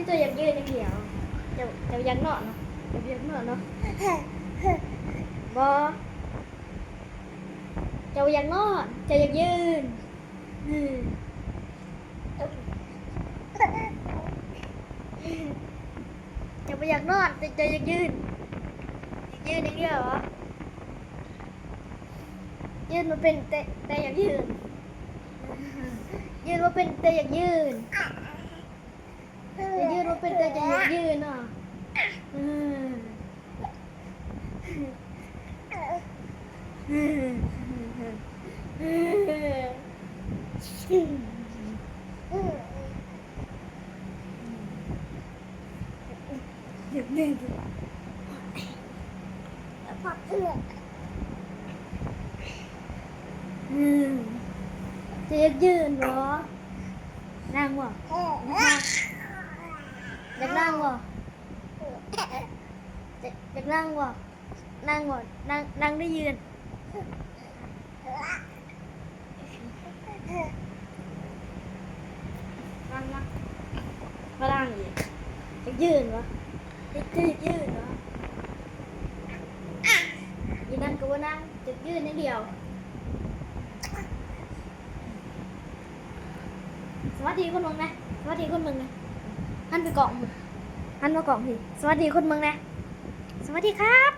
พี่ตัวอยากยืนอย่างเดียวจะยังนอนเนาะจะยังนอนเนาะบอจะยังนอนจะอยากยืนจะไปอยากนอนจะอยากยืนอย่างเดียวเหรอยืนมาเป็นแต่อยากยืนยืนมาเป็นแต่อยากยืนจะยืนมาเป็นแต่จะอยากยืนอ่ะอยากยืนพักเอื้อจะอยากยืนเหรอนั่งวะอยากนั่งวะอยากนั่งวะนั่งวะนั่งได้ยืนนั่งมานั่งดิอยากยืนวะอยากยืนวะยืนนั่งก็ว่านั่งอยากยืนนิดเดียวสวัสดีคนมึงนะสวัสดีคนมึงนะหันไปเกาะมึงหันมาเกาะพี่สวัสดีคนมึงนะสวัสดีครับ